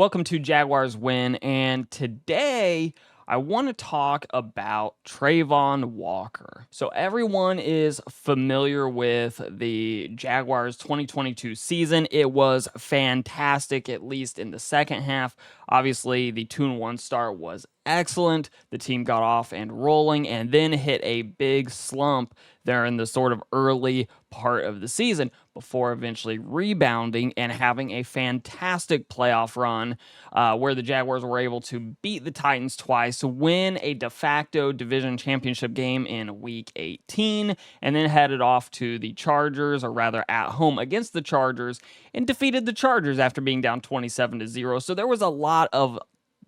Welcome to Jaguars.win, and today I want to talk about Travon Walker. So everyone is familiar with the Jaguars 2022 season. It was fantastic, at least in the second half. Obviously, the 2-1 start was excellent. The team got off and rolling and then hit a big slump there in the sort of early part of the season before eventually rebounding and having a fantastic playoff run where the Jaguars were able to beat the Titans twice, win a de facto division championship game in week 18, and then headed off to the Chargers, or rather at home against the Chargers, and defeated the Chargers after being down 27-0. So there was a lot of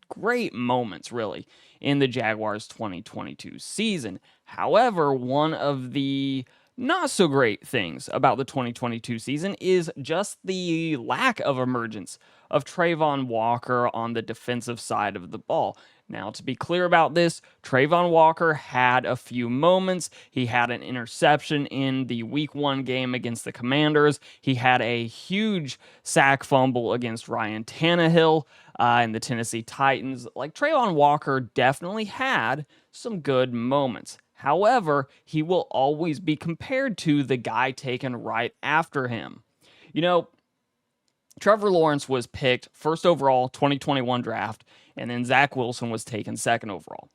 great moments, really, in the Jaguars 2022 season. However, one of the not so great things about the 2022 season is just the lack of emergence of Travon Walker on the defensive side of the ball. Now, to be clear about this, Travon Walker had a few moments. He had an interception in the Week 1 game against the Commanders. He had a huge sack fumble against Ryan Tannehill and the Tennessee Titans. Like, Travon Walker definitely had some good moments. However, he will always be compared to the guy taken right after him. You know, Trevor Lawrence was picked first overall 2021 draft, and then Zach Wilson was taken second overall.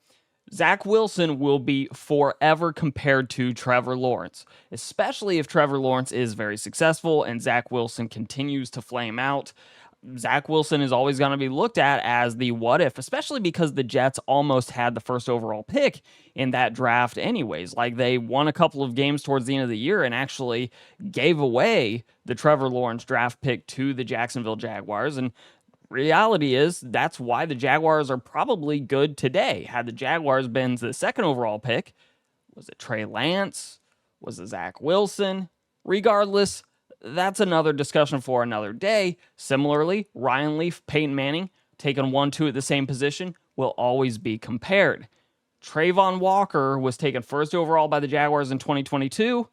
Zach Wilson will be forever compared to Trevor Lawrence, especially if Trevor Lawrence is very successful and Zach Wilson continues to flame out. Zach Wilson is always going to be looked at as the what if, especially because the Jets almost had the first overall pick in that draft anyways. Like, they won a couple of games towards the end of the year and actually gave away the Trevor Lawrence draft pick to the Jacksonville Jaguars. And reality is that's why the Jaguars are probably good today. Had the Jaguars been the second overall pick, was it Trey Lance? Was it Zach Wilson? Regardless, that's another discussion for another day. Similarly, Ryan Leaf, Peyton Manning, taken 1-2 at the same position, will always be compared. Travon Walker was taken first overall by the Jaguars in 2022.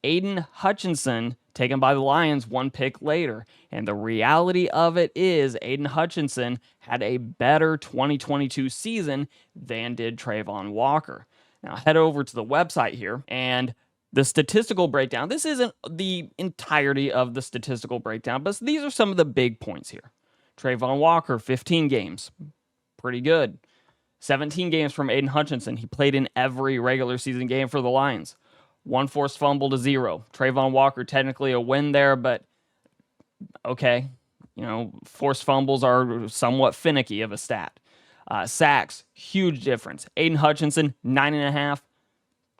Aidan Hutchinson, taken by the Lions one pick later. And the reality of it is Aidan Hutchinson had a better 2022 season than did Travon Walker. Now head over to the website here and the statistical breakdown. This isn't the entirety of the statistical breakdown, but these are some of the big points here. Travon Walker, 15 games. Pretty good. 17 games from Aidan Hutchinson. He played in every regular season game for the Lions. 1 forced fumble to 0. Travon Walker, technically a win there, but okay. You know, forced fumbles are somewhat finicky of a stat. Sacks, huge difference. Aidan Hutchinson, 9.5.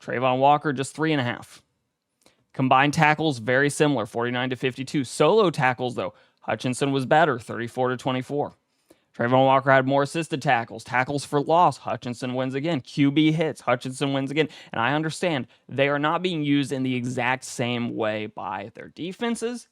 Travon Walker, just 3.5. Combined tackles, very similar, 49-52. Solo tackles, though, Hutchinson was better, 34-24. Travon Walker had more assisted tackles. Tackles for loss, Hutchinson wins again. QB hits, Hutchinson wins again. And I understand they are not being used in the exact same way by their defenses.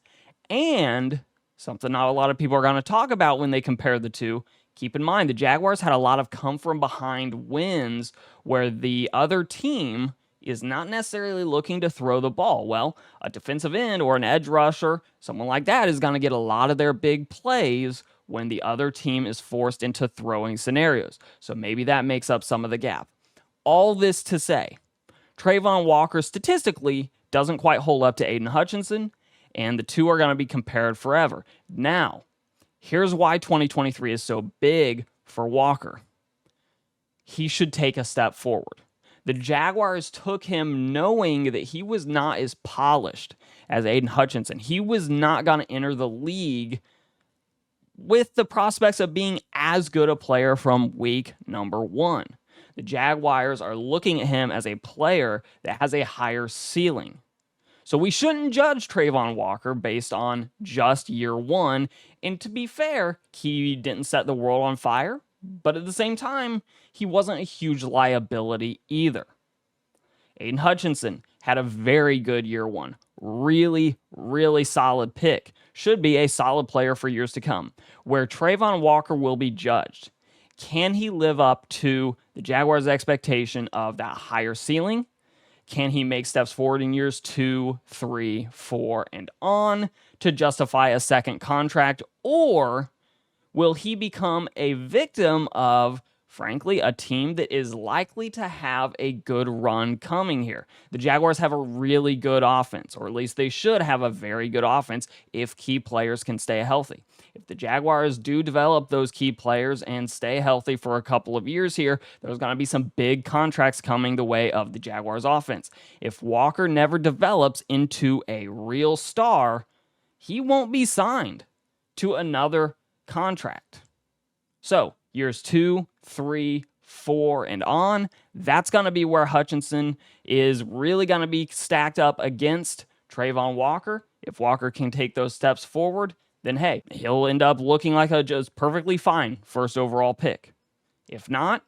And something not a lot of people are going to talk about when they compare the two. Keep in mind, the Jaguars had a lot of come-from-behind wins where the other team is not necessarily looking to throw the ball. Well, a defensive end or an edge rusher, someone like that, is going to get a lot of their big plays when the other team is forced into throwing scenarios. So maybe that makes up some of the gap. All this to say, Travon Walker statistically doesn't quite hold up to Aidan Hutchinson, and the two are going to be compared forever. Now, here's why 2023 is so big for Walker. He should take a step forward. The Jaguars took him knowing that he was not as polished as Aidan Hutchinson. He was not going to enter the league with the prospects of being as good a player from week number 1. The Jaguars are looking at him as a player that has a higher ceiling. So we shouldn't judge Travon Walker based on just year 1. And to be fair, he didn't set the world on fire, but at the same time, he wasn't a huge liability either. Aidan Hutchinson had a very good year 1. Really, really solid pick. Should be a solid player for years to come. Where Travon Walker will be judged. Can he live up to the Jaguars' expectation of that higher ceiling? Can he make steps forward in years 2, 3, 4, and on to justify a second contract? Or will he become a victim of, frankly, a team that is likely to have a good run coming here? The Jaguars have a really good offense, or at least they should have a very good offense if key players can stay healthy. If the Jaguars do develop those key players and stay healthy for a couple of years here, there's going to be some big contracts coming the way of the Jaguars offense. If Walker never develops into a real star, he won't be signed to another contract. So years 2, 3, 4, and on, that's going to be where Hutchinson is really going to be stacked up against Travon Walker. If Walker can take those steps forward, then hey, he'll end up looking like a just perfectly fine first overall pick. If not,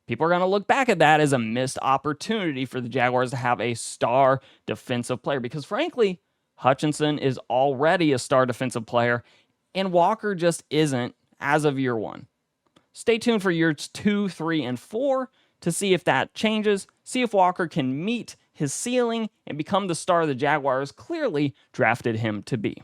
people are going to look back at that as a missed opportunity for the Jaguars to have a star defensive player, because frankly, Hutchinson is already a star defensive player, and Walker just isn't as of year 1. Stay tuned for years 2, 3, and 4 to see if that changes, see if Walker can meet his ceiling and become the star the Jaguars clearly drafted him to be.